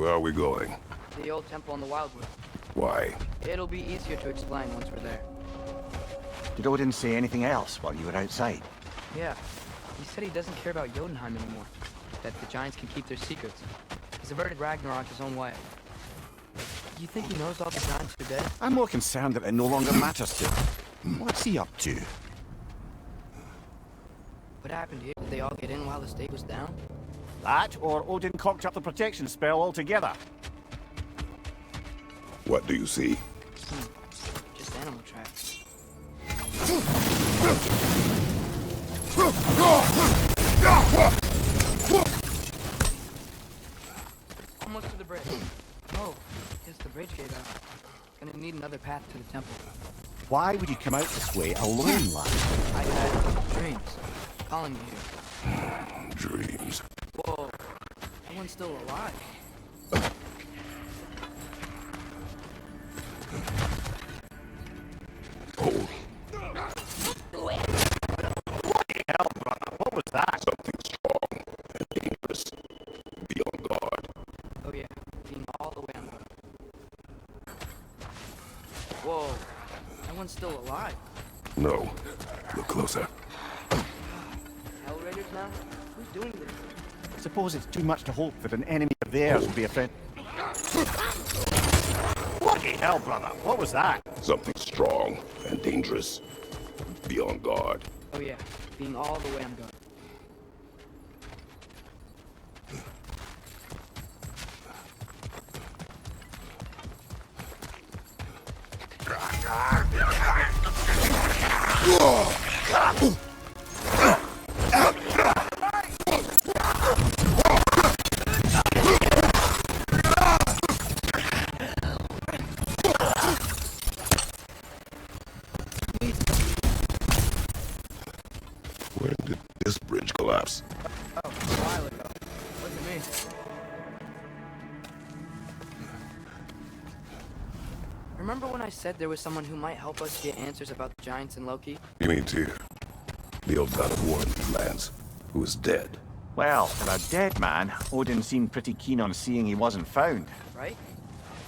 Where are we going? The old temple in the Wildwood. Why? It'll be easier to explain once we're there. Did Odin say anything else while you were outside? Yeah. He said he doesn't care about Jotunheim anymore. That the giants can keep their secrets. He's averted Ragnarok his own way. You think he knows all the giants are dead? I'm more concerned that it no longer matters to him. What's he up to? What happened here? Did they all get in while the state was down? That, or Odin cocked up the protection spell altogether. What do you see? Just animal tracks. Almost to the bridge. Oh, guess the bridge gave out. Gonna need another path to the temple. Why would you come out this way alone, lad? I had dreams. Calling me here. Dreams. Whoa. No one's still alive. Oh, Hell, brother, what was that? something strong and dangerous. Be on guard. Oh yeah, being all the way on the... Whoa. No one's still alive. No. Look closer. Hell Raiders now? Who's doing this? I suppose it's too much to hope that an enemy of theirs will be a friend. Bloody hell, brother, what was that? Something strong and dangerous. Be on guard. Oh yeah, being all the way on guard. When did this bridge collapse? Oh, a while ago. Wasn't me. Remember when I said there was someone who might help us get answers about the giants and Loki? You mean Tyr? The old god of war in these lands, who is dead. Well, for a dead man, Odin seemed pretty keen on seeing he wasn't found. Right?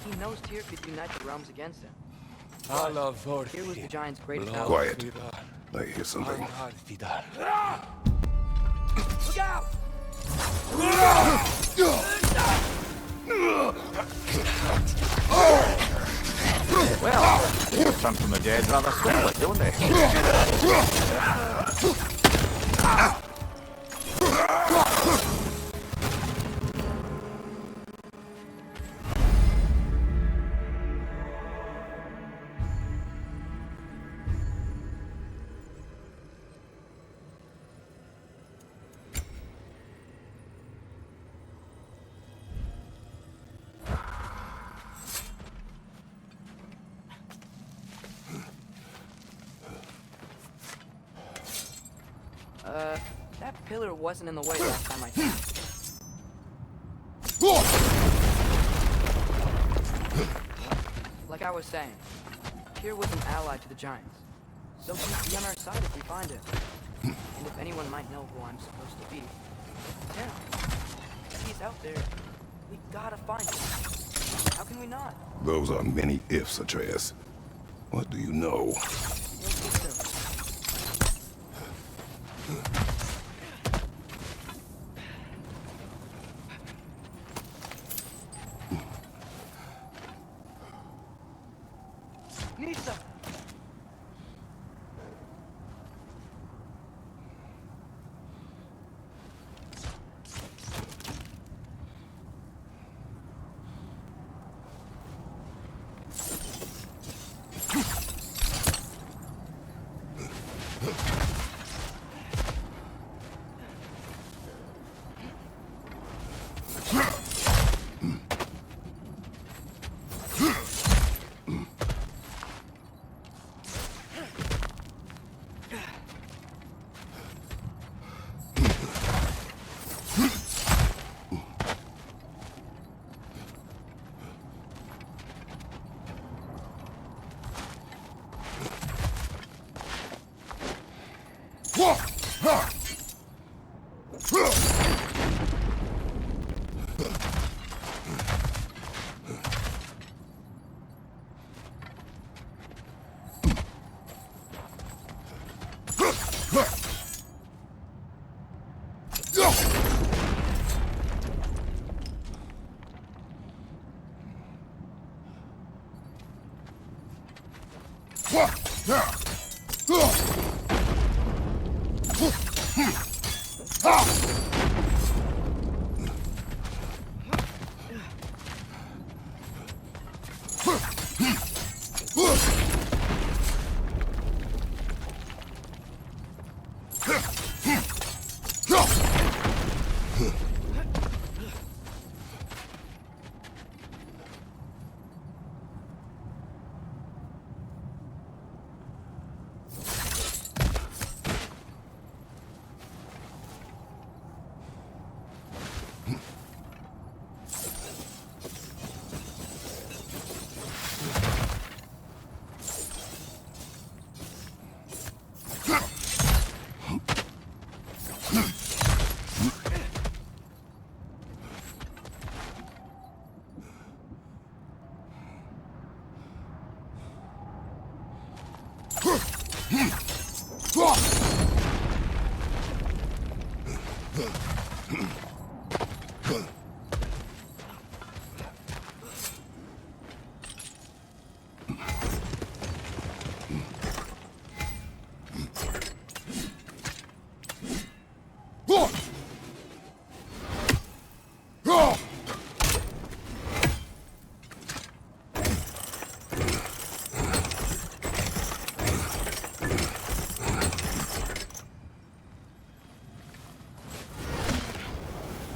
He knows Tyr could unite the realms against him. Tyr was the giant's greatest ally. Quiet. I hear something. Look out! Well, they return from the dead rather swiftly, don't they? That pillar wasn't in the way last time I came. Like I was saying, Tyr was an ally to the giants. So he'd be on our side if we find him. And if anyone might know who I'm supposed to be, him. If he's out there, we gotta find him. How can we not? Those are many ifs, Atreus. What do you know? We'll get them. Nisa!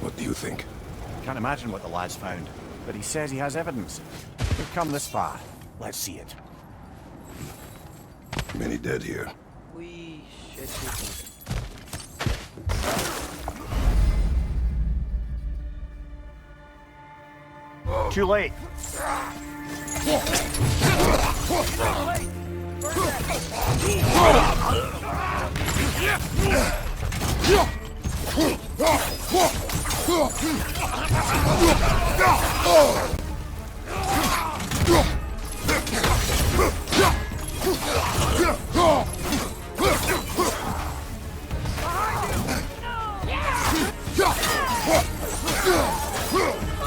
What do you think? Can't imagine what the lad's found, but he says he has evidence. We've come this far. Let's see it. Many dead here. We should do something. Too late.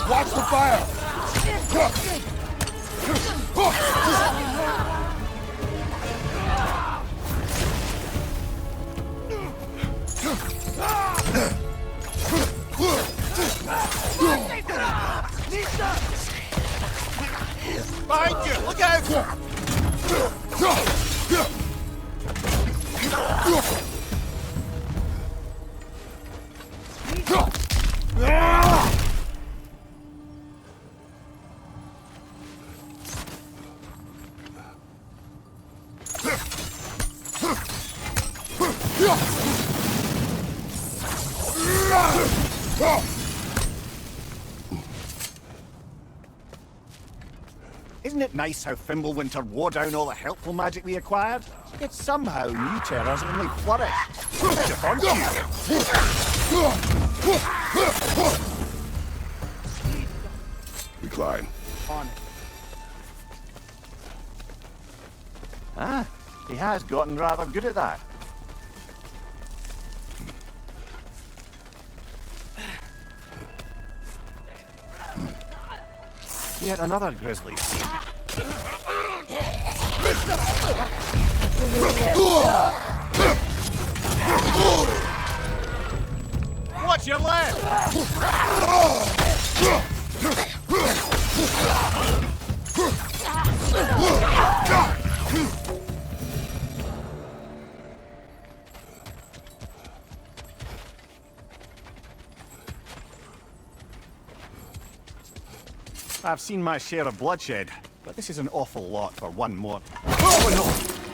Watch the fire! Behind you! Look out! Isn't it nice how Fimbulwinter wore down all the helpful magic we acquired? Yet somehow new terrors only flourish. Recline. On it. Ah, he has gotten rather good at that. Yet another grisly scene. Watch your left! I've seen my share of bloodshed, but this is an awful lot for one more. Oh no!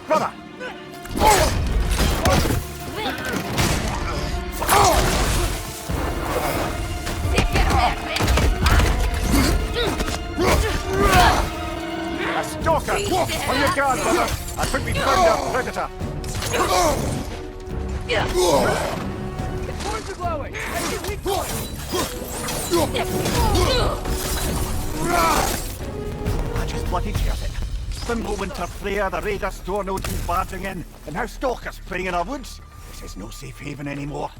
Brother! A stalker! On your guard, brother! I think we found our predator! Its horns are glowing! I see weak I just bloody heard it. Fimbulwinter Freya, the raider store nodes been barging in, and now stalkers playing in our woods. This is no safe haven anymore.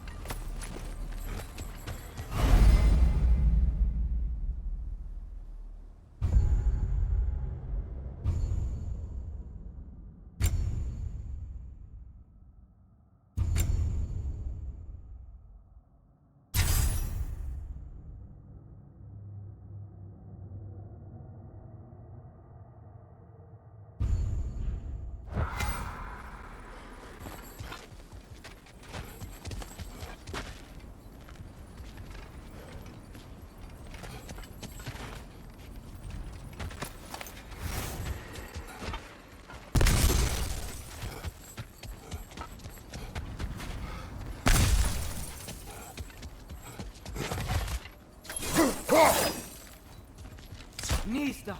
Nista.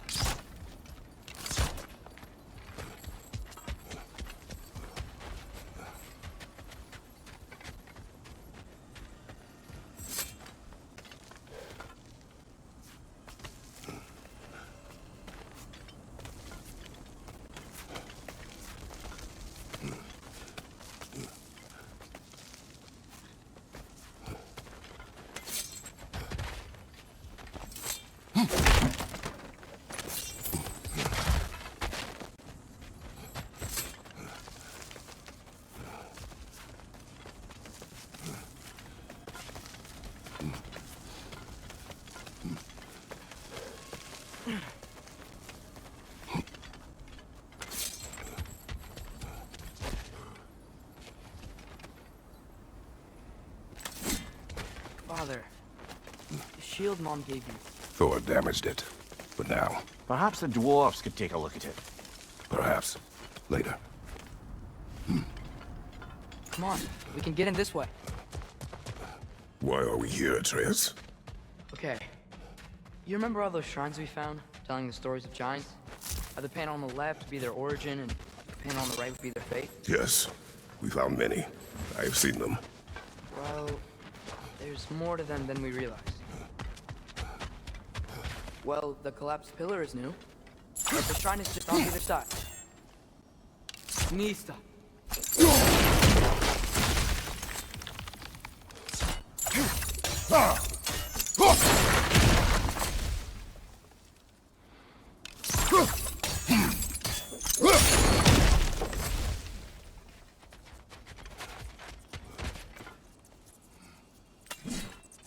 Father, the shield Mom gave you. Thor damaged it. But now, Perhaps the dwarves could take a look at it. perhaps, later. Come on, we can get in this way. Why are we here, Atreus? Okay. You remember all those shrines we found, telling the stories of giants? How the panel on the left would be their origin, and the panel on the right would be their fate? Yes, we found many. I have seen them. Well, there's more to them than we realize. Well, the collapsed pillar is new, but the shrine is just on the other side. Nista.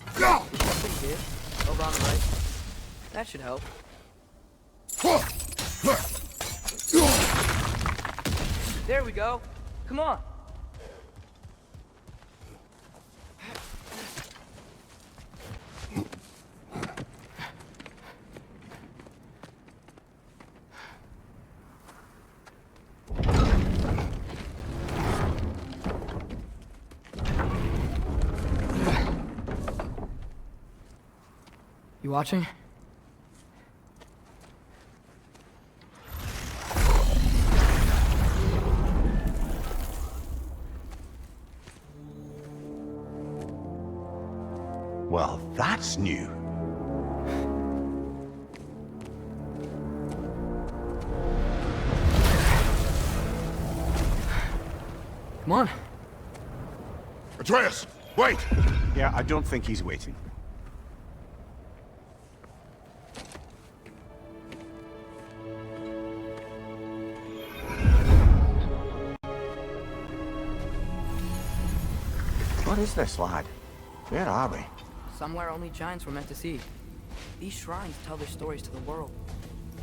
Something here, over on the right. That should help. There we go. Come on. You watching? Well, that's new. Come on. Atreus, wait! Yeah, I don't think he's waiting. What is this, lad? Where are we? Somewhere only giants were meant to see. These shrines tell their stories to the world.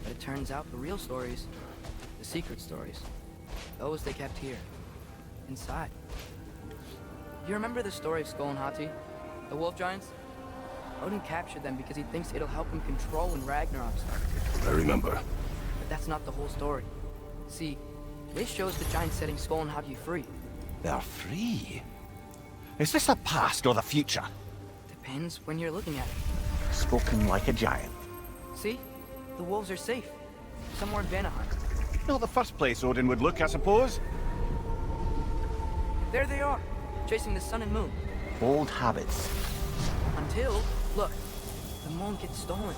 But it turns out the real stories, the secret stories, those they kept here, inside. You remember the story of Skull and Hati, the wolf giants? Odin captured them because he thinks it'll help him control when Ragnarok starts. I remember. But that's not the whole story. See, this shows the giants setting Skull and Hati free. They're free. Is this the past or the future? Depends when you're looking at it. Spoken like a giant. See? The wolves are safe. Somewhere in Vanaheim. Not the first place Odin would look, I suppose. There they are, chasing the sun and moon. Old habits. Until, look, the moon gets stolen.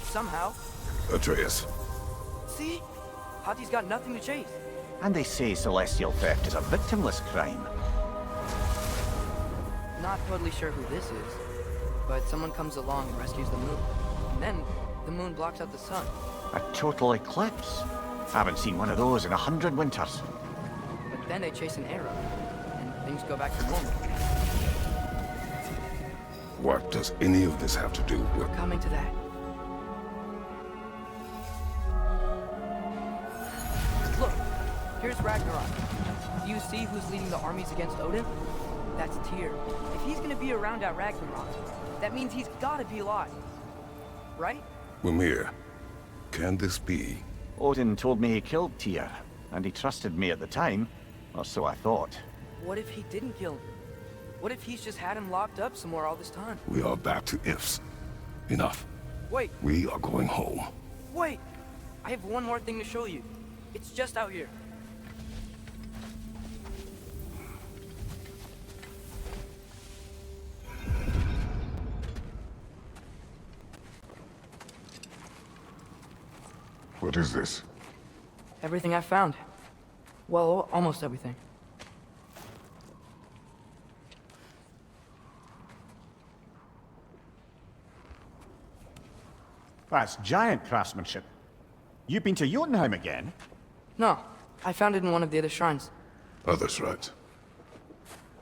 Somehow. Atreus, See? Hati's got nothing to chase. And they say celestial theft is a victimless crime. Not totally sure who this is, but someone comes along and rescues the moon. And then, the moon blocks out the sun. A total eclipse. Haven't seen one of those in 100 winters. But then they chase an arrow, and things go back to normal. what does any of this have to do with... We're coming to that. Look, here's Ragnarok. Do you see who's leading the armies against Odin? That's Tyr. If he's gonna be around at Ragnarok, that means he's gotta be alive. Right? Mimir, can this be? Odin told me he killed Tyr, and he trusted me at the time, or so I thought. What if he didn't kill him? What if he's just had him locked up somewhere all this time? We are back to ifs. Enough. Wait, We are going home. Wait! I have one more thing to show you. It's just out here. What is this? Everything I found. Well, almost everything. That's giant craftsmanship. You've been to Jotunheim again? No, I found it in one of the other shrines. Other shrines.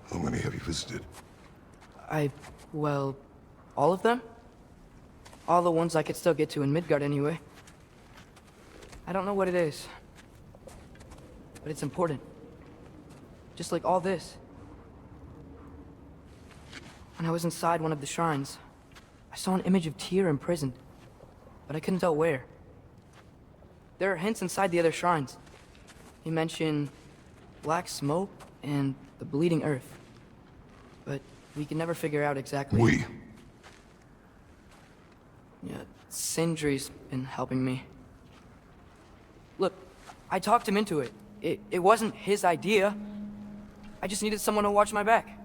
How many have you visited? Well, all of them? All the ones I could still get to in Midgard anyway. I don't know what it is, but it's important. Just like all this. When I was inside one of the shrines, I saw an image of Tyr imprisoned, but I couldn't tell where. There are hints inside the other shrines. He mentioned black smoke and the bleeding earth, but we can never figure out exactly. We? Yeah, Sindri's been helping me. Look, I talked him into it. It wasn't his idea. I just needed someone to watch my back.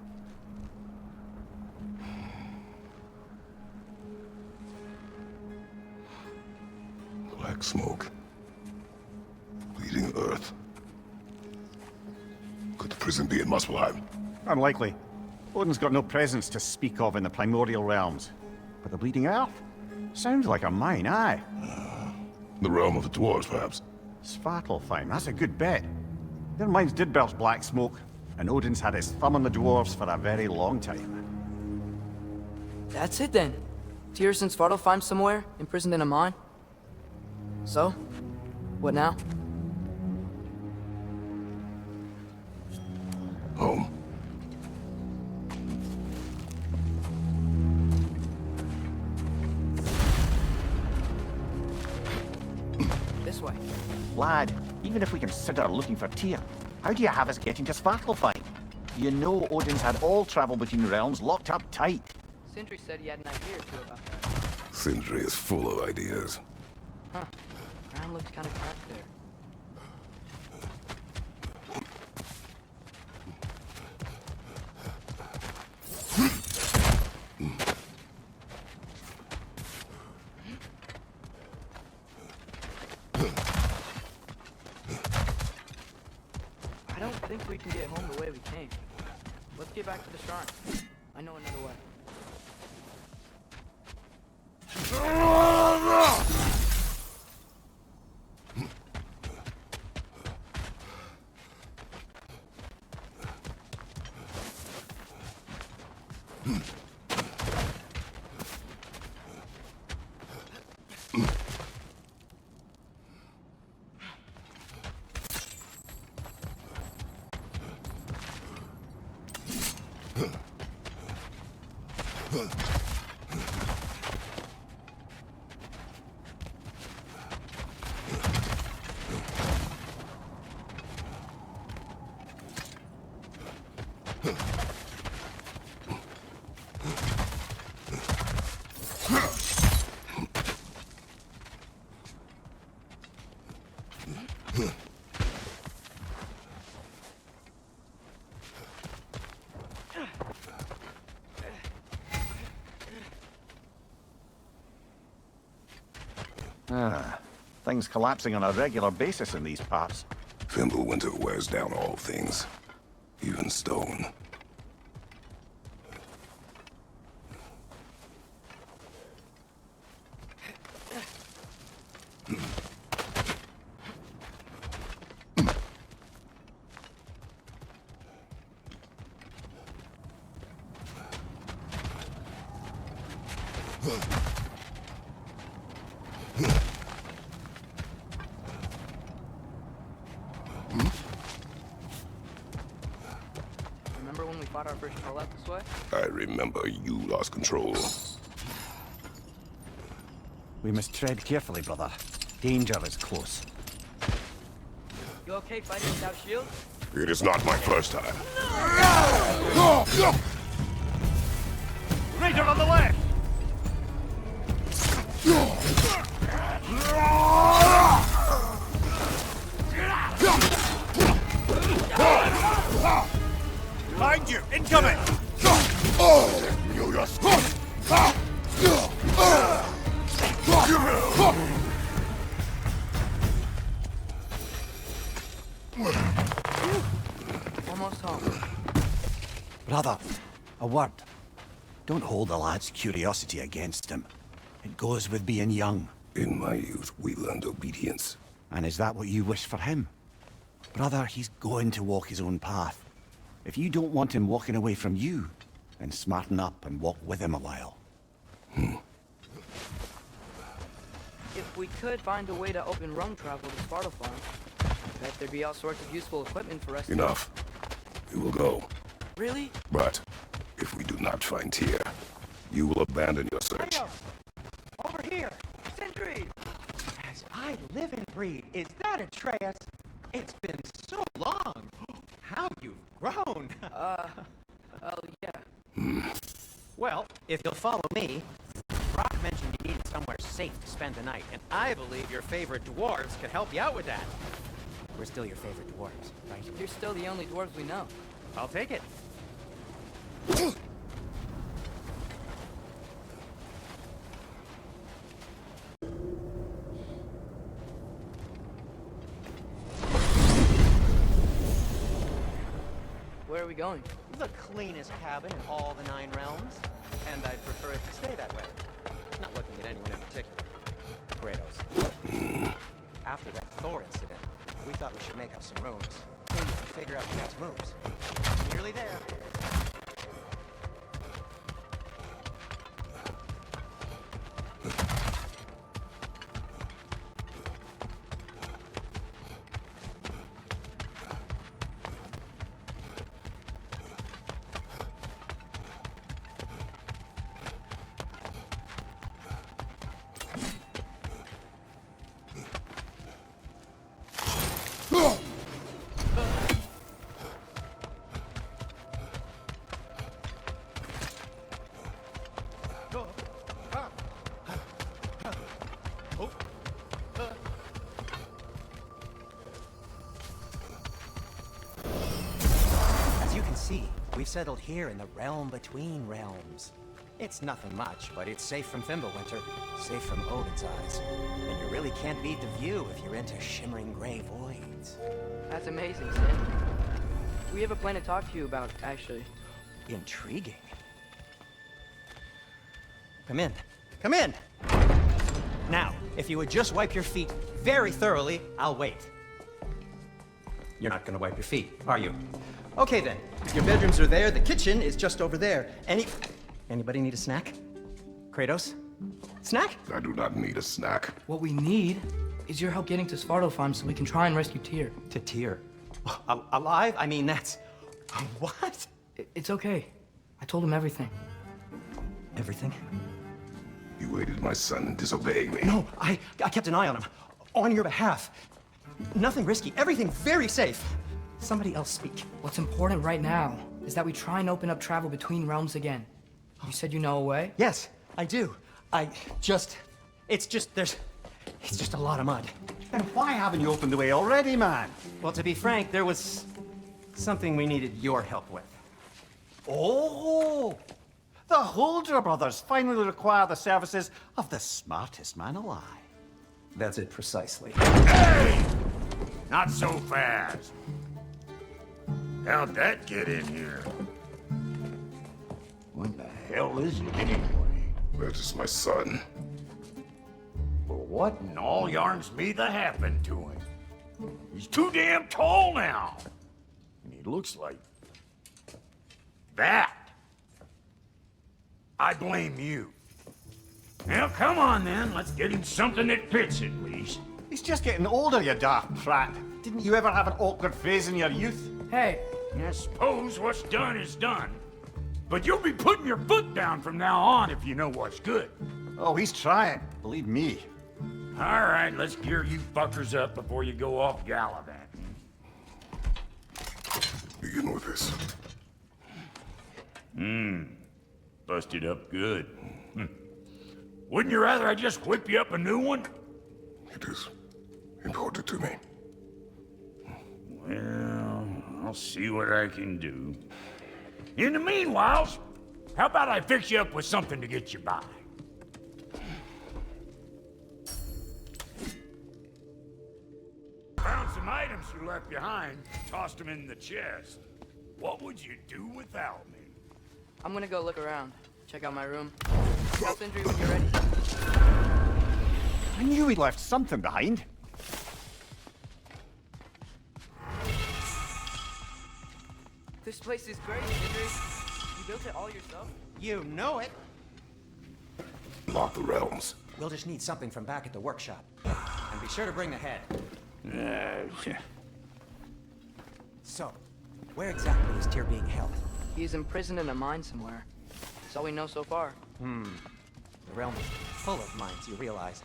Black smoke. Bleeding earth. Could the prison be in Muspelheim? Unlikely. Odin's got no presence to speak of in the primordial realms. But the Bleeding Earth? Sounds like a mine, aye. The realm of the dwarves, perhaps? Svartalfheim, that's a good bet. Their mines did belch black smoke, and Odin's had his thumb on the dwarves for a very long time. That's it then. Tyr's in Svartalfheim somewhere, imprisoned in a mine. So, what now? Home. This way. Lad, even if we consider looking for Tyr, how do you have us getting to Svartalfheim? You know Odin's had all travel between realms locked up tight. Sindri said he had an idea or two about that. Sindri is full of ideas. Huh. Ground looks kind of cracked there. I don't think we can get home the way we came. Let's get back to the shrine. I know another way. Things collapsing on a regular basis in these parts. Fimbulwinter wears down all things, even stone. Remember when we fought our first troll out this way? I remember you lost control. We must tread carefully, brother. Danger is close. You okay fighting without shield? It is not my first time. Raider on the left! behind you! Incoming! Almost home. Brother, a word. Don't hold the lad's curiosity against him. It goes with being young. In my youth, we learned obedience. And is that what you wish for him? Brother, he's going to walk his own path. If you don't want him walking away from you, then smarten up and walk with him a while. If we could find a way to open rum travel to Sparta Farm, I bet there'd be all sorts of useful equipment for us. Enough. We will go. Really? But if we do not find Tyr, you will abandon your search. Over here! Sentry! As I live and breathe, is that Atreus? It's been so long! How you've grown! Oh, yeah. Well, if you'll follow me, Brock mentioned you needed somewhere safe to spend the night, and I believe your favorite dwarves could help you out with that. We're still your favorite dwarves, right? You're still the only dwarves we know. I'll take it. Where are we going? The cleanest cabin in all the 9 realms, and I'd prefer it to stay that way. Not looking at anyone in particular. Kratos. After that Thor incident, we thought we should make up some rooms. Maybe figure out the next moves. Nearly there. See, we've settled here in the realm between realms. It's nothing much, but it's safe from Fimbulwinter, safe from Odin's eyes. And you really can't beat the view if you're into shimmering gray voids. That's amazing, Sid. We have a plan to talk to you about, actually. Intriguing. Come in. Come in! Now, if you would just wipe your feet very thoroughly, I'll wait. You're not gonna wipe your feet, are you? Okay then, your bedrooms are there, the kitchen is just over there. Anybody need a snack? Kratos? Snack? I do not need a snack. What we need is your help getting to Sparta Farm so we can try and rescue Tyr. To Tyr? Alive? I mean, that's... What? It's okay. I told him everything. Everything? You aided my son in disobeying me. No, I kept an eye on him. On your behalf. Nothing risky, everything very safe. Somebody else speak. What's important right now is that we try and open up travel between realms again. You said you know a way? Yes, I do. It's just a lot of mud. Then why haven't you opened the way already, man? Well, to be frank, there was something we needed your help with. Oh! The Holder brothers finally require the services of the smartest man alive. That's it precisely. Hey! Not so fast. How'd that get in here? What the hell is it anyway? That is my son. Well, what in all yarns me that happened to him? He's too damn tall now. And he looks like... that. I blame you. Now, come on then. Let's get him something that fits at least. He's just getting older, you daft prat. Didn't you ever have an awkward phase in your youth? Hey, I suppose what's done is done. But you'll be putting your foot down from now on if you know what's good. Oh, he's trying. Believe me. All right, let's gear you fuckers up before you go off gallivanting. Begin with this. Busted up good. Wouldn't you rather I just whip you up a new one? It is important to me. Well, I'll see what I can do. In the meanwhile, how about I fix you up with something to get you by? Found some items you left behind, tossed them in the chest. What would you do without me? I'm gonna go look around. Check out my room. Tell Sindri when you're ready. I knew he left something behind. This place is great, Sindri. You built it all yourself? You know it. Lock the realms. We'll just need something from back at the workshop. And be sure to bring the head. So, where exactly is Tyr being held? He's imprisoned in a mine somewhere. That's all we know so far. The realm is full of mines, you realize.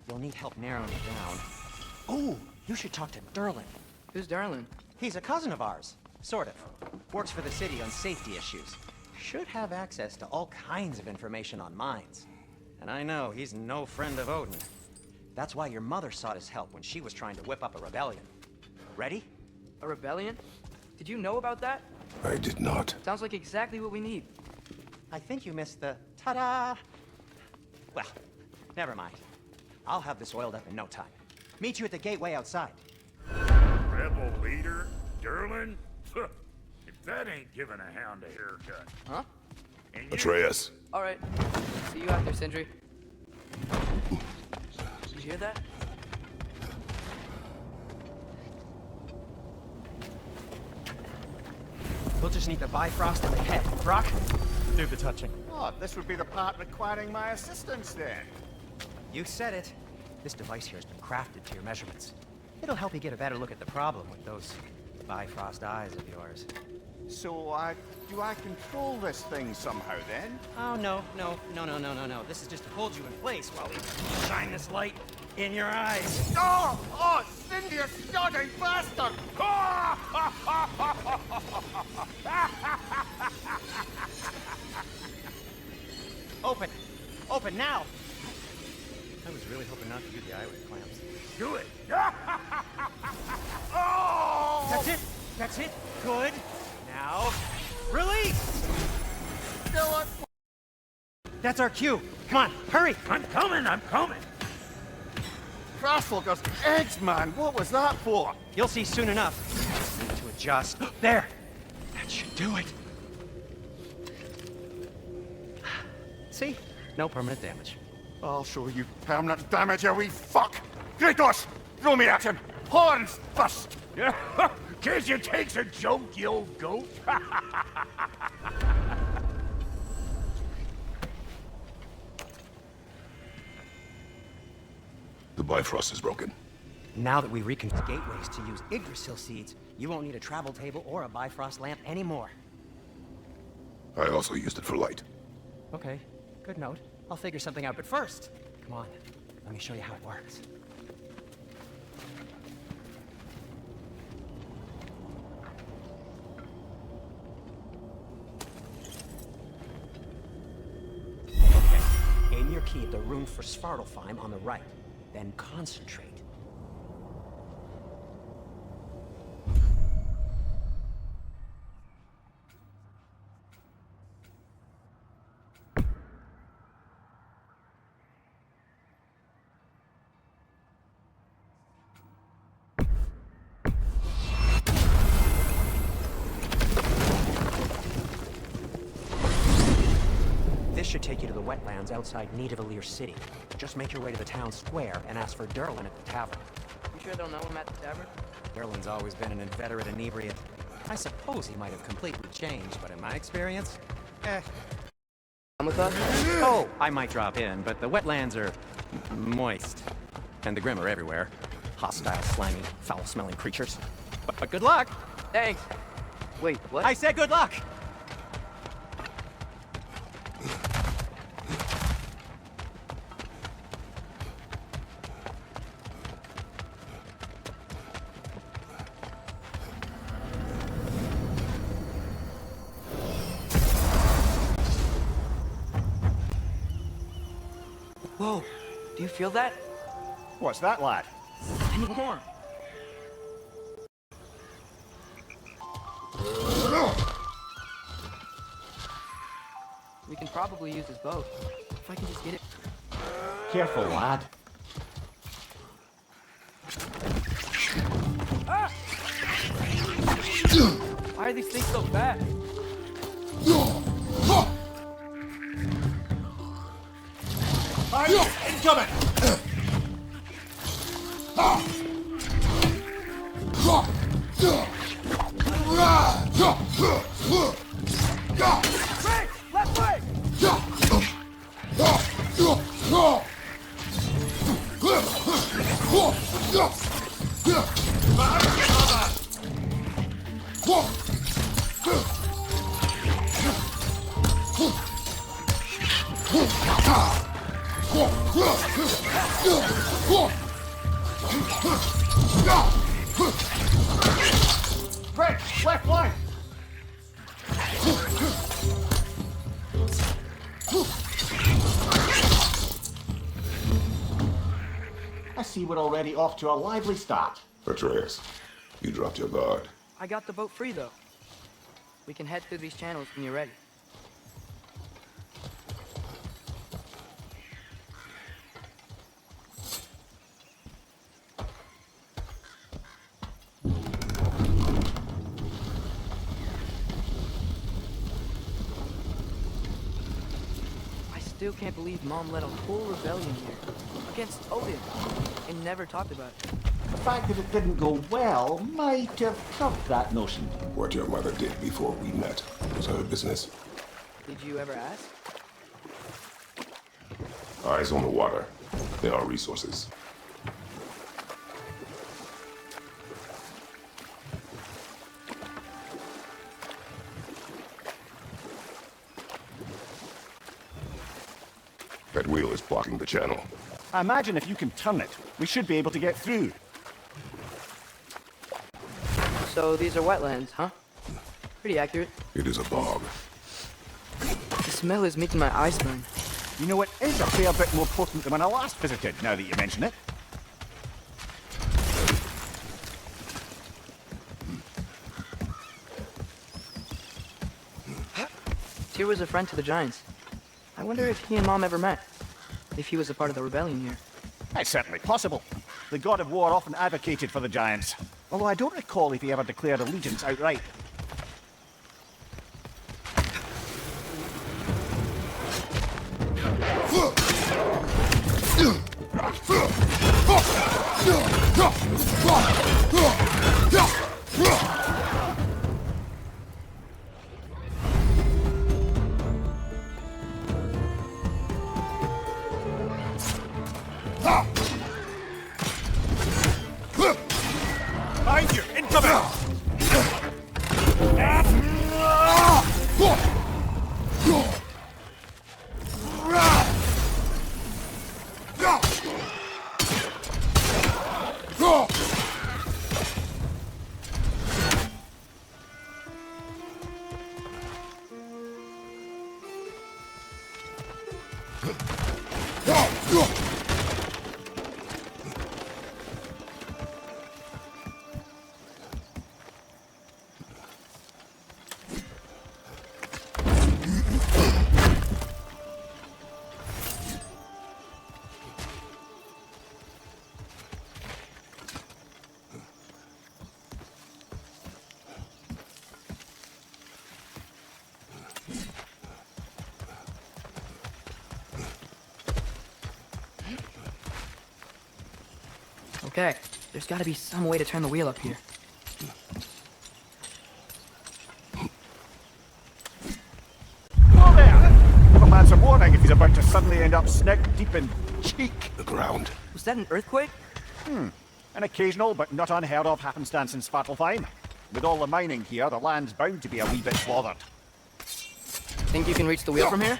You'll need help narrowing it down. Oh, you should talk to Durlin. Who's Darlin? He's a cousin of ours. Sort of. Works for the city on safety issues. Should have access to all kinds of information on mines. And I know he's no friend of Odin. That's why your mother sought his help when she was trying to whip up a rebellion. Ready? A rebellion? Did you know about that? I did not. Sounds like exactly what we need. I think you missed the ta-da. Well, never mind. I'll have this oiled up in no time. Meet you at the gateway outside. Rebel leader? Durlin? If that ain't giving a hound a haircut. Huh? And you... Atreus. All right. See you out there, Sindri. Did you hear that? We'll just need the Bifrost and the head. Brock, do the touching. Oh, this would be the part requiring my assistance then. You said it. This device here has been crafted to your measurements. It'll help you get a better look at the problem with those Bifrost eyes of yours. So, do I control this thing somehow then? Oh, no. This is just to hold you in place while we shine this light in your eyes. Oh, Cindy, you sodding bastard! Open now! I was really hoping not to do the eye with clamps. Do it! That's it! Good! Now, release! Do it! That's our cue! Come on, hurry! I'm coming! Crossfogger's eggs, man! What was that for? You'll see soon enough. Just need to adjust. There! That should do it. See? No permanent damage. I'll show you permanent damage, you wee fuck! Kratos! Throw me at him! Horns first! Guess you takes a joke, you old goat. The Bifrost is broken. Now that we reconfigured gateways to use Yggdrasil seeds, you won't need a travel table or a Bifrost lamp anymore. I also used it for light. Okay, good note. I'll figure something out, but first, come on, let me show you how it works. Okay, aim your key at the rune for Svartalfheim on the right, then concentrate. This should take you to the wetlands outside Nidavellir City. Just make your way to the town square and ask for Durlin at the tavern. You sure they'll know him at the tavern? Durlin's always been an inveterate inebriate. I suppose he might have completely changed, but in my experience, Come with us? Oh, I might drop in, but the wetlands are moist. And the Grim are everywhere. Hostile, slimy, foul-smelling creatures. But good luck! Thanks. Wait, what? I said good luck! Whoa, do you feel that? What's that, lad? Any more? probably use his boat. If I can just get it. Careful, lad. Ah! Why are these things so fast? Incoming! Right! Left leg! Right, left line! I see we're already off to a lively start. Atreus, you dropped your guard. I got the boat free, though. We can head through these channels when you're ready. I still can't believe Mom led a whole rebellion here against Odin and never talked about it. The fact that it didn't go well might have curbed that notion. What your mother did before we met was her business. Did you ever ask? Eyes on the water. There are resources. That wheel is blocking the channel. I imagine if you can turn it, we should be able to get through. So these are wetlands, huh? Pretty accurate. It is a bog. The smell is making my eyes burn. You know, it is a fair bit more potent than when I last visited, now that you mention it. Tyr was a friend to the Giants. I wonder if he and Mom ever met. If he was a part of the rebellion here. It's certainly possible. The god of war often advocated for the giants. Although I don't recall if he ever declared allegiance outright. Behind you! Incoming! Okay, there's gotta be some way to turn the wheel up here. Whoa there! Give a man some warning if he's about to suddenly end up sneck deep in cheek. The ground. Was that an earthquake? An occasional but not unheard of happenstance in Svartalfheim. With all the mining here, the land's bound to be a wee bit slaughtered. Think you can reach the wheel from here?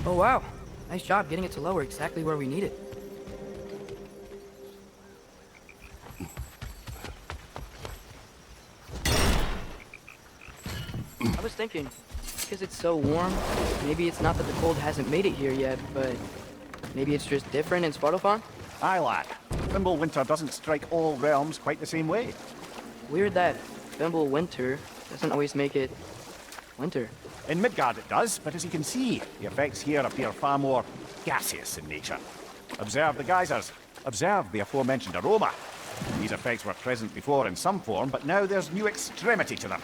Oh wow, nice job getting it to lower exactly where we need it. I was thinking, because it's so warm, maybe it's not that the cold hasn't made it here yet, but maybe it's just different in Svartalfheim? Aye, lad. Winter doesn't strike all realms quite the same way. Weird that winter doesn't always make it winter. In Midgard it does, but as you can see, the effects here appear far more gaseous in nature. Observe the geysers. Observe the aforementioned aroma. These effects were present before in some form, but now there's new extremity to them.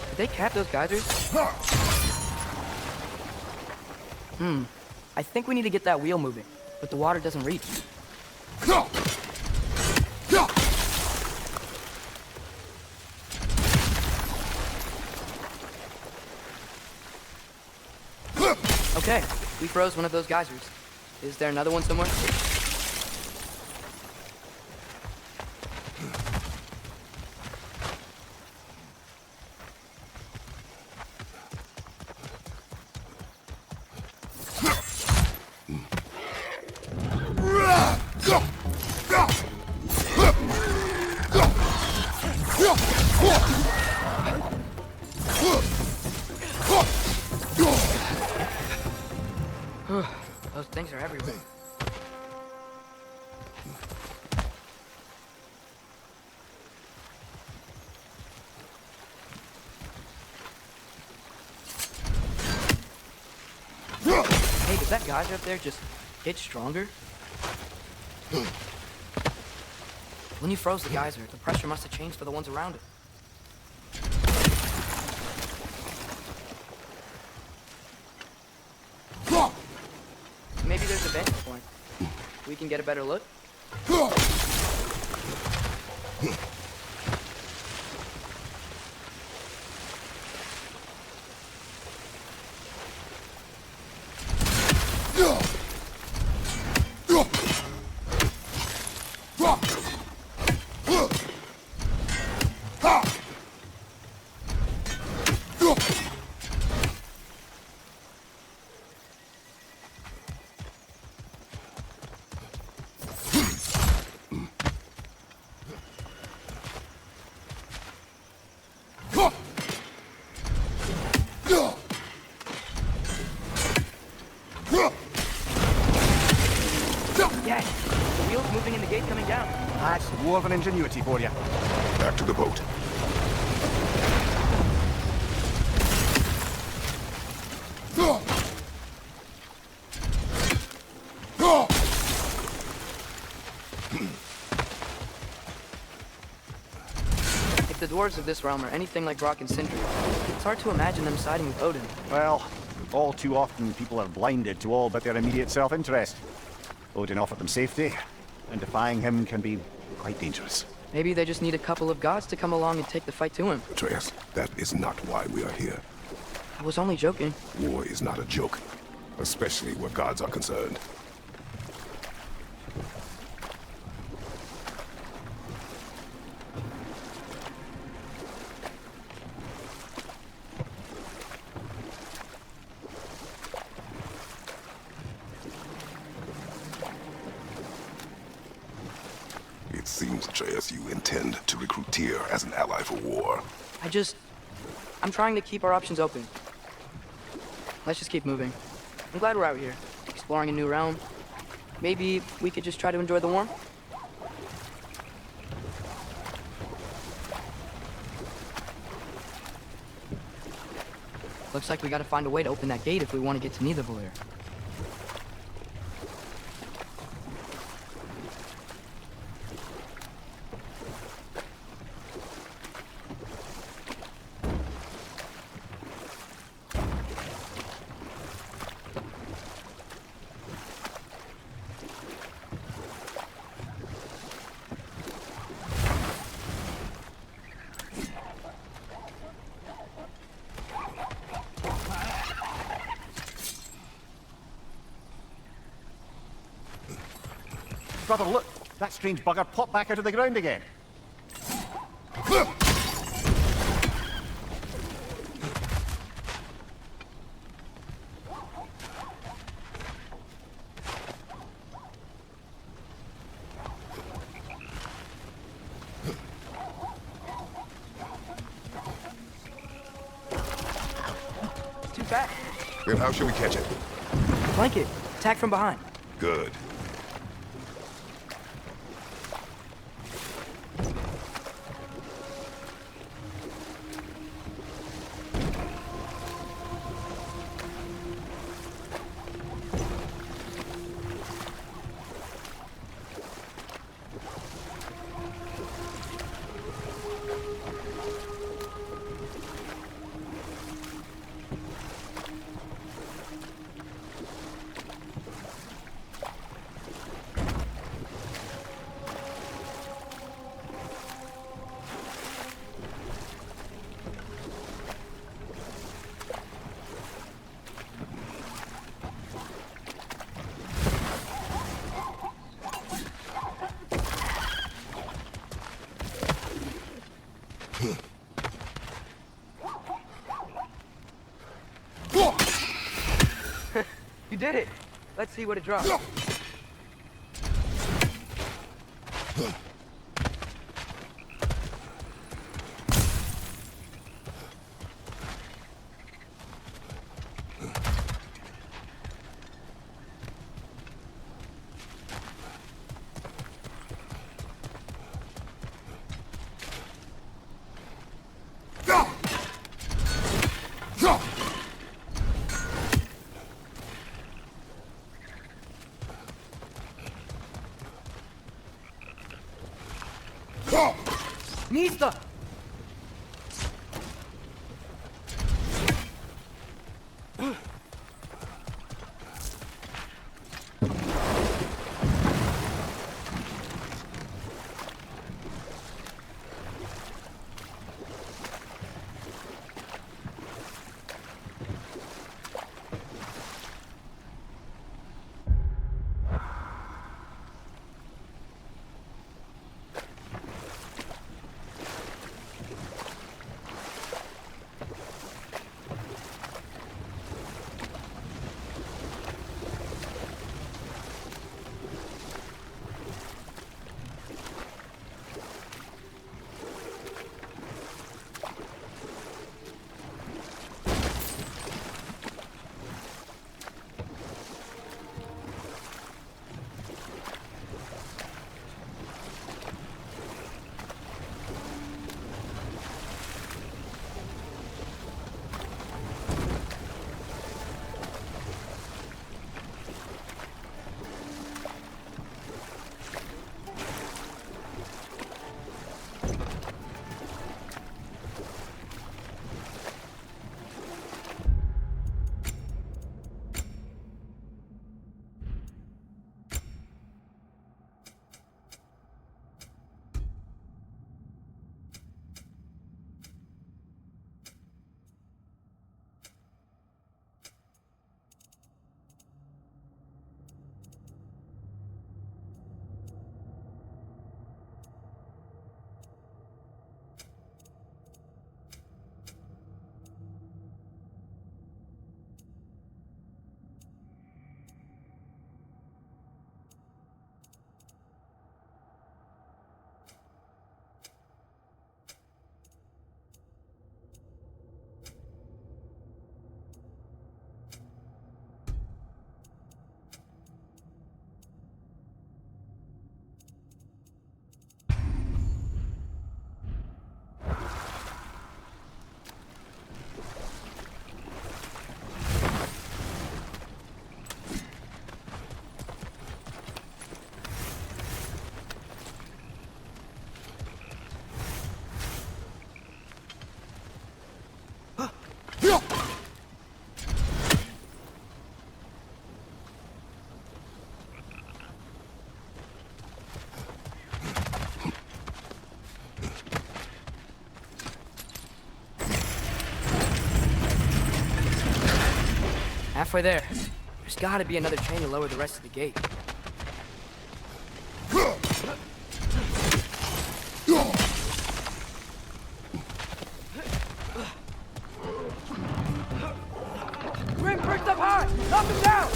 Did they cap those geysers? I think we need to get that wheel moving, but the water doesn't reach. Okay, we froze one of those geysers. Is there another one somewhere? Those things are everywhere. Hey, did that geyser up there just get stronger? When you froze the geyser, the pressure must have changed for the ones around it. Maybe there's a vantage point. We can get a better look. That's dwarven ingenuity for you. Back to the boat. If the dwarves of this realm are anything like Brock and Sindri, it's hard to imagine them siding with Odin. Well, all too often people are blinded to all but their immediate self-interest. Odin offered them safety, and defying him can be quite dangerous. Maybe they just need a couple of gods to come along and take the fight to him. Atreus, that is not why we are here. I was only joking. War is not a joke, especially where gods are concerned. It seems, Atreus, you intend to recruit Tyr as an ally for war. I'm trying to keep our options open. Let's just keep moving. I'm glad we're out here, exploring a new realm. Maybe we could just try to enjoy the warmth? Looks like we gotta find a way to open that gate if we want to get to Nidavellir. Brother, look! That strange bugger popped back out of the ground again. Too fast. Then how should we catch it? Flank it. Attack from behind. Good. You did it. Let's see what it drops. Nista! Halfway there. There's gotta be another chain to lower the rest of the gate. Up high! Up and down!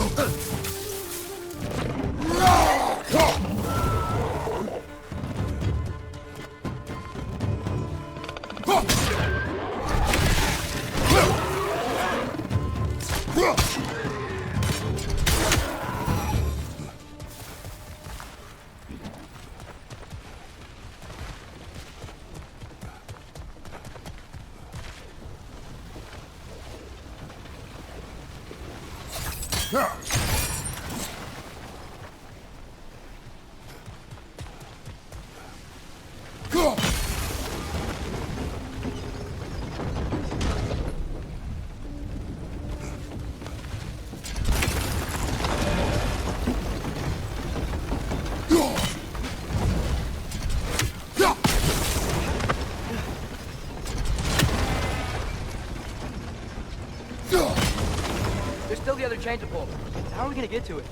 There's still the other chain to pull. How are we gonna get to it?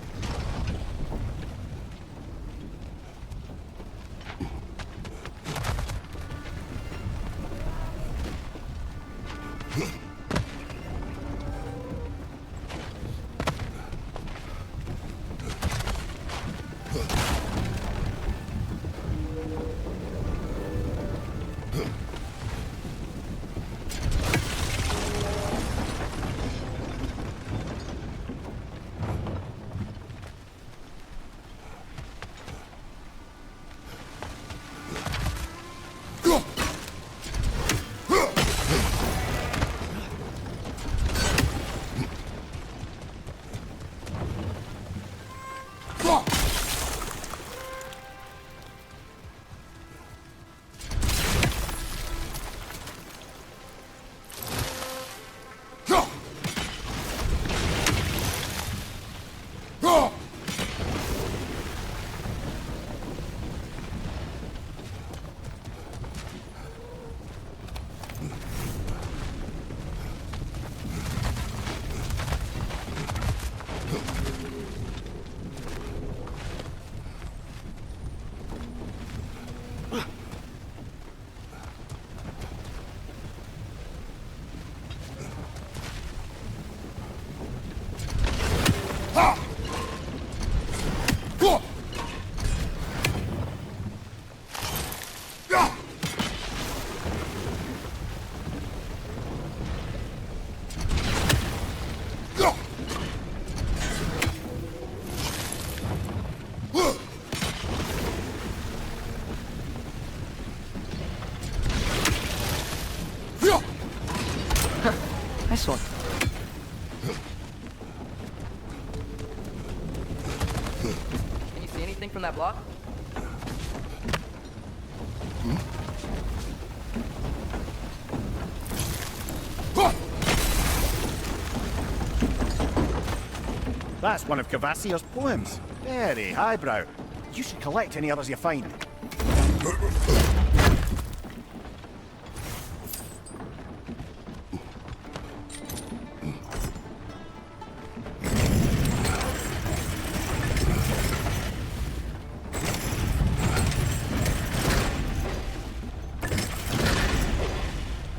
Nice one. Can you see anything from that block? That's one of Kvasir's poems. Very highbrow. You should collect any others you find.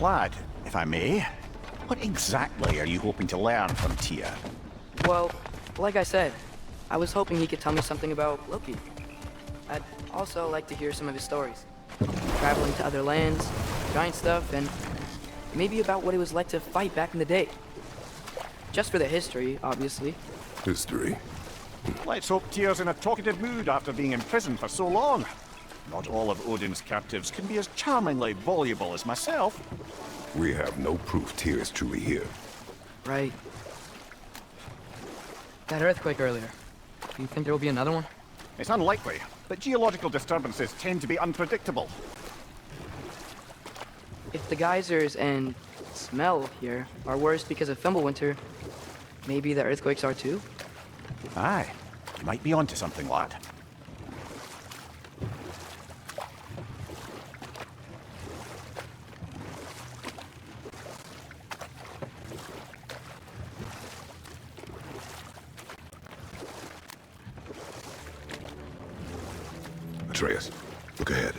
Lad, if I may, what exactly are you hoping to learn from Tyr? Well, like I said, I was hoping he could tell me something about Loki. I'd also like to hear some of his stories. Traveling to other lands, giant stuff, and maybe about what it was like to fight back in the day. Just for the history, obviously. History? Let's hope Tyr's in a talkative mood after being in prison for so long. Not all of Odin's captives can be as charmingly voluble as myself. We have no proof Tyr is truly here. Right. That earthquake earlier. Do you think there will be another one? It's unlikely, but geological disturbances tend to be unpredictable. If the geysers and smell here are worse because of Fimbulwinter, maybe the earthquakes are too? Aye, you might be onto something, lad. Atreus, look ahead.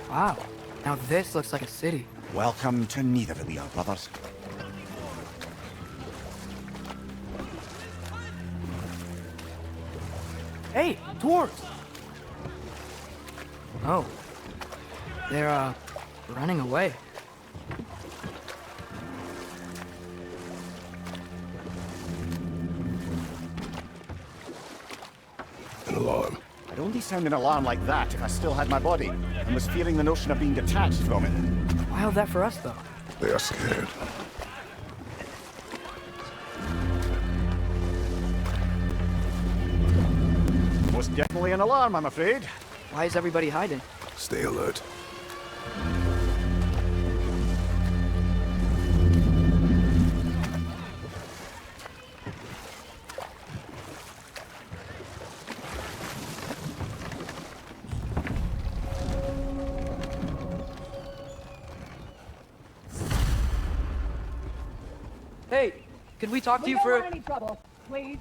Wow. Now this looks like a city. Welcome to Nidavellir, brothers. Hey, dwarves! Oh. They're, running away. An alarm. I'd only sound an alarm like that if I still had my body, and was fearing the notion of being detached from it. Why hold that for us, though? They are scared. Most definitely an alarm, I'm afraid. Why is everybody hiding? Stay alert. Hey, could we talk to you We don't for... want any trouble, please.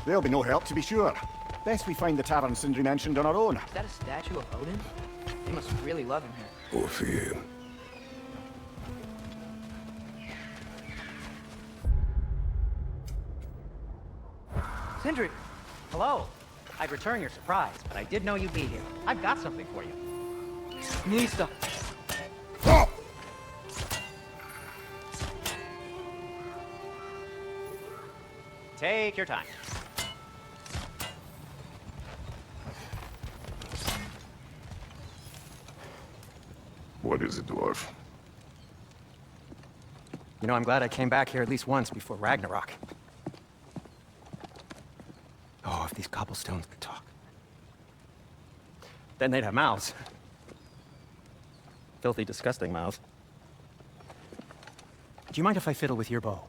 There'll be no help, to be sure. Best we find the tavern Sindri mentioned on our own. Is that a statue of Odin? They must really love him here. Or fear. Sindri! Hello. I'd return your surprise, but I did know you'd be here. I've got something for you. Nista! Take your time. What is it, dwarf? You know, I'm glad I came back here at least once before Ragnarok. Oh, if these cobblestones could talk. Then they'd have mouths. Filthy, disgusting mouths. Do you mind if I fiddle with your bow?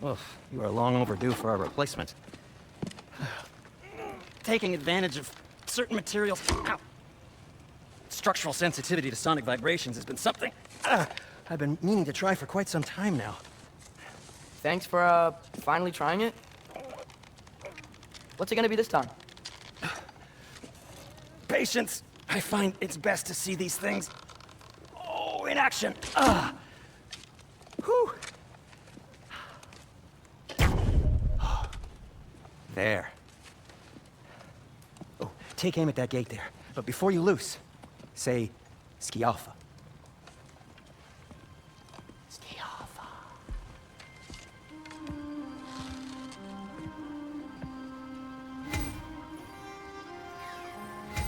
Well, you are long overdue for a replacement. Taking advantage of certain materials. Ow. Structural sensitivity to sonic vibrations has been something I've been meaning to try for quite some time now. Thanks for, finally trying it. What's it gonna be this time? Patience. I find it's best to see these things, in action. Whew. There. Oh, take aim at that gate there. But before you loose, say, Skialfa. Skialfa.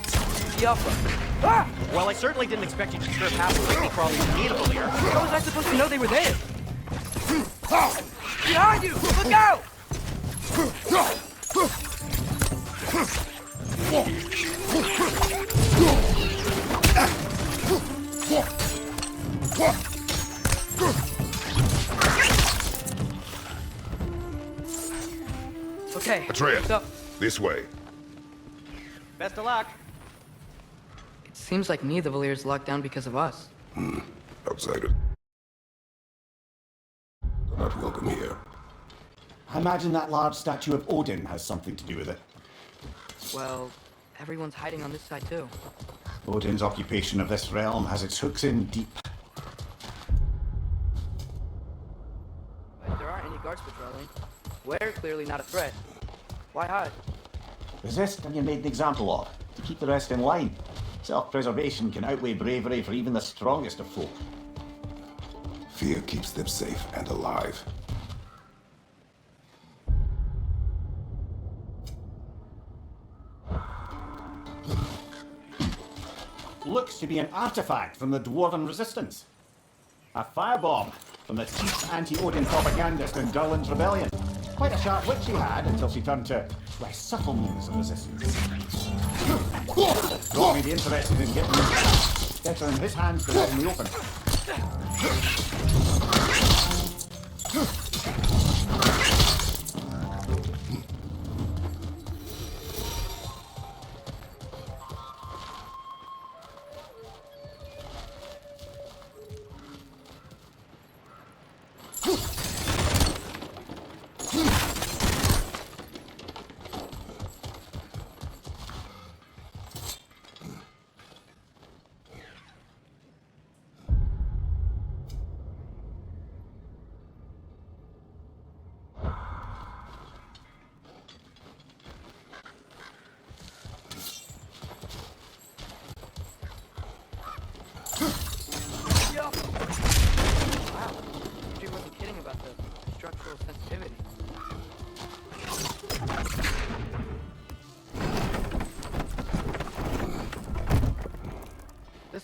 Skialfa. Ah! Well, I certainly didn't expect you to trip half the lady crawling to meet a Valir. How was I supposed to know they were there? Behind you! Look out! Okay. Atreus, So, this way. Best of luck. it seems like neither Valir's locked down because of us. Outsiders. Not welcome here. I imagine that large statue of Odin has something to do with it. Well, everyone's hiding on this side too. Odin's occupation of this realm has its hooks in deep. But there aren't any guards patrolling. We're clearly not a threat. Why hide? Resist and you're made an example of, to keep the rest in line. Self-preservation can outweigh bravery for even the strongest of folk. Fear keeps them safe and alive. Looks to be an artifact from the Dwarven Resistance. A firebomb from the chief anti-Odin propagandist in Durlin's rebellion. Quite a sharp wit she had until she turned to less subtle means of resistance. Got me the interested in getting better in his hands than out in the open.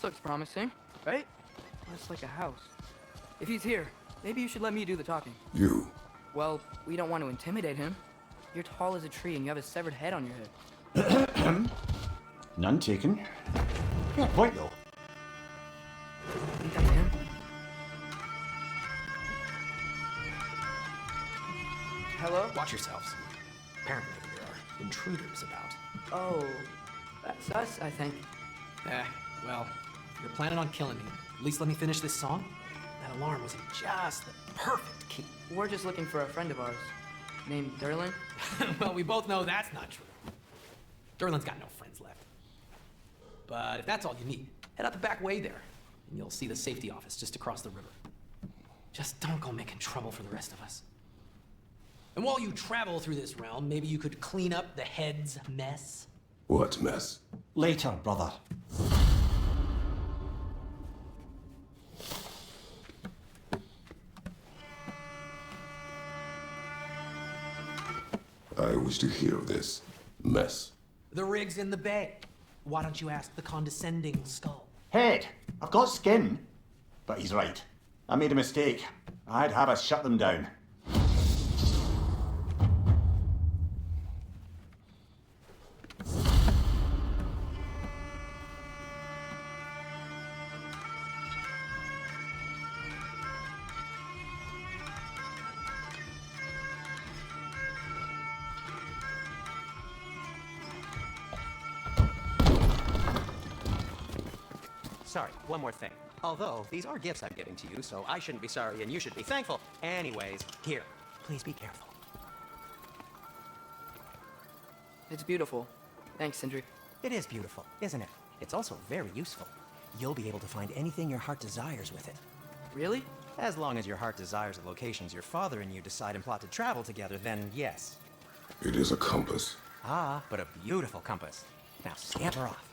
This looks promising, right? Looks like a house. If he's here, maybe you should let me do the talking. You. Well, we don't want to intimidate him. You're tall as a tree and you have a severed head on your head. None taken. Fair point, though. I think that's him. Hello? Watch yourselves. Apparently, there are intruders about. Oh, that's us, I think. Well, if you're planning on killing me, at least let me finish this song. That alarm was in just the perfect key. We're just looking for a friend of ours named Durlin. Well, we both know that's not true. Derlin's got no friends left. But if that's all you need, head out the back way there, and you'll see the safety office just across the river. Just don't go making trouble for the rest of us. And while you travel through this realm, maybe you could clean up the head's mess. What mess? Later, brother. I wish to hear of this mess. The rig's in the bay. Why don't you ask the condescending skull? Head! I've got skin. But he's right. I made a mistake. I'd have us shut them down. Sorry, one more thing. Although, these are gifts I'm giving to you, so I shouldn't be sorry and you should be thankful. Anyways, here, please be careful. It's beautiful. Thanks, Sindri. It is beautiful, isn't it? It's also very useful. You'll be able to find anything your heart desires with it. Really? As long as your heart desires the locations your father and you decide and plot to travel together, then yes. It is a compass. Ah, but a beautiful compass. Now scamper off.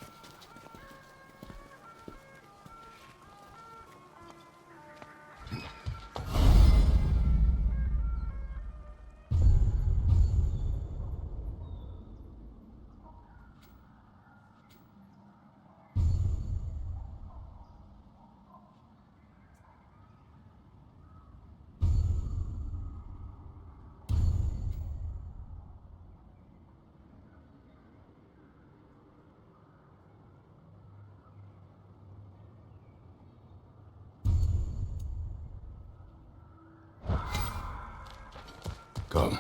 Come.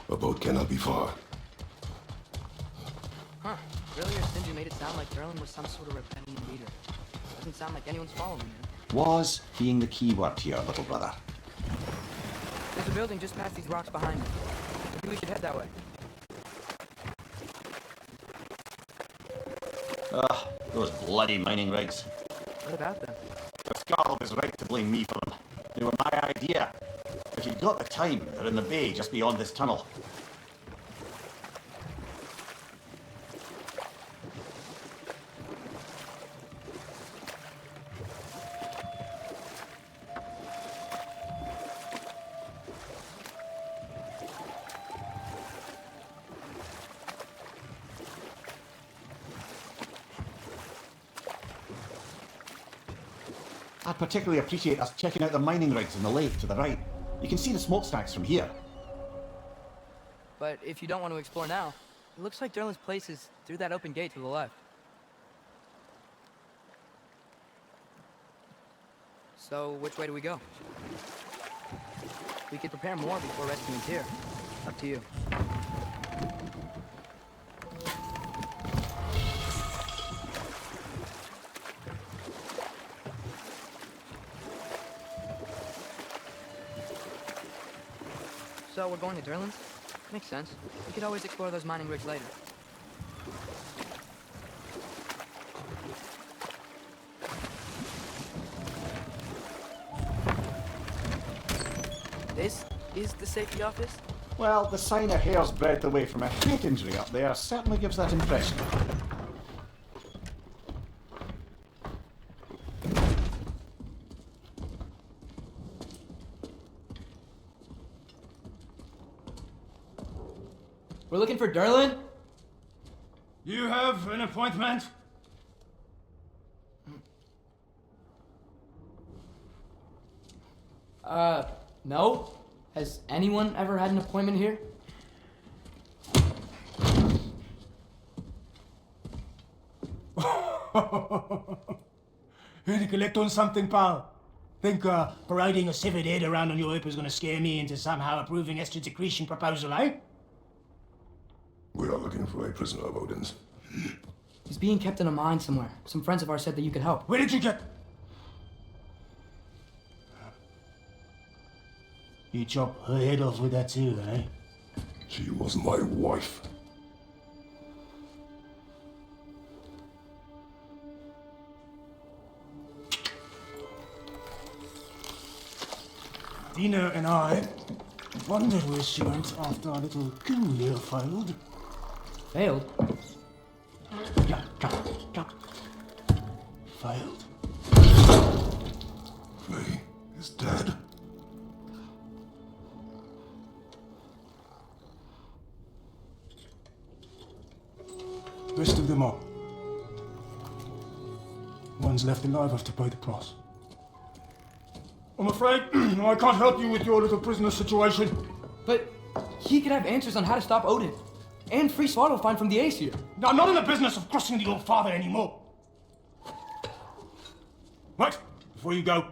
A boat cannot be far. Huh. Earlier, Sindri made it sound like Durlin was some sort of rebellion leader. Doesn't sound like anyone's following him. Was being the key word here, little brother. There's a building just past these rocks behind me. Maybe we should head that way. Ugh, those bloody mining rigs. What about them? The Scarl was right to blame me for them. They were my idea. If you've got the time, they're in the bay just beyond this tunnel. I'd particularly appreciate us checking out the mining rigs in the lake to the right. You can see the smokestacks from here. But if you don't want to explore now, it looks like Durlin's place is through that open gate to the left. So, which way do we go? We could prepare more before rescuing Tyr. Up to you. So, we're going to Durlin's? Makes sense. We could always explore those mining rigs later. This is the safety office? Well, the sign a hair's breadth away from a head injury up there certainly gives that impression. We're looking for Durlin? You have an appointment? No. Has anyone ever had an appointment here? Here to collect on something, pal. Think parading a severed head around on your hip is gonna scare me into somehow approving Esther's decretion proposal, eh? We are looking for a prisoner of Odin's. He's being kept in a mine somewhere. Some friends of ours said that you could help. Where did you get... You chop her head off with that too, eh? She was my wife. Dina and I wondered where she went after our little coup here failed. Failed? Yeah, failed. Faye is dead. Rest of them are. One's left alive have to pay the price. I'm afraid I can't help you with your little prisoner situation. But he could have answers on how to stop Odin. And free Svartalfheim from the Aesir. I'm not in the business of crossing the old father anymore. Right, before you go.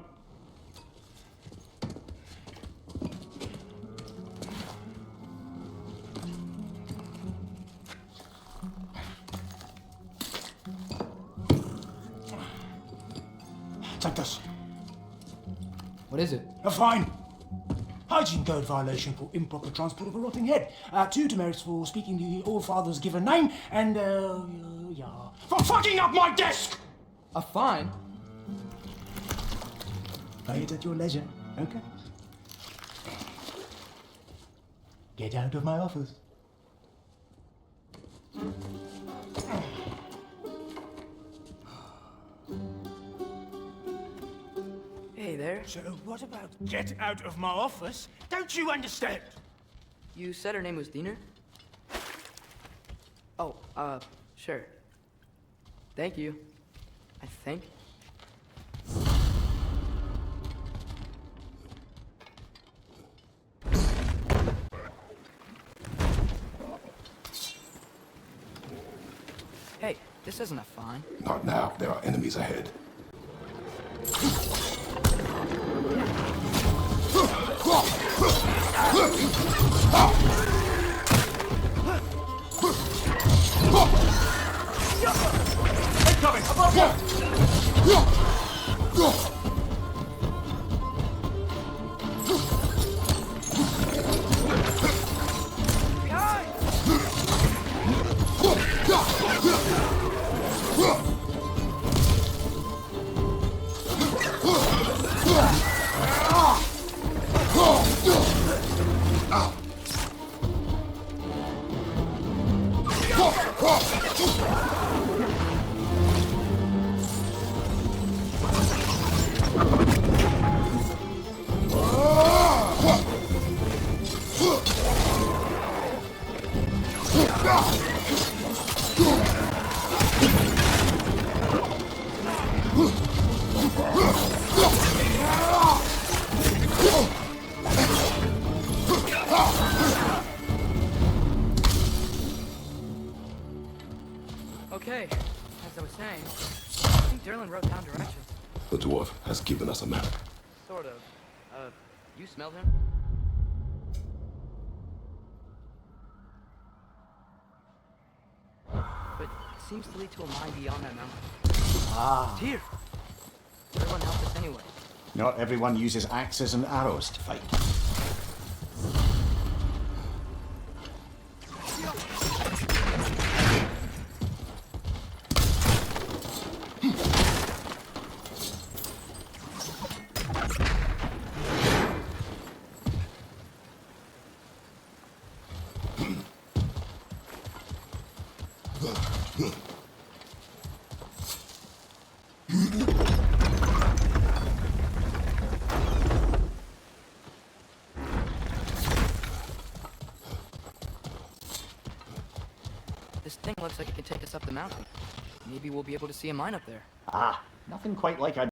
Take this. What is it? A fine. Hygiene code violation for improper transport of a rotting head. 2 demerits for speaking the All Father's given name, and, yeah. For fucking up my desk! A fine? Pay it at your leisure, okay? Get out of my office. Hey there. So what about get out of my office? Don't you understand? You said her name was Diener? Oh, sure. Thank you. I think. Hey, this isn't a fine. Not now. There are enemies ahead. Incoming! Above you! Okay, as I was saying, I think Derlin wrote down directions. The dwarf has given us a map. Sort of. You smelled him? But it seems to lead to a mine beyond that mountain. Ah. It's here. Everyone helped us anyway. Not everyone uses axes and arrows to fight. This thing looks like it can take us up the mountain. Maybe we'll be able to see a mine up there. Ah, nothing quite like a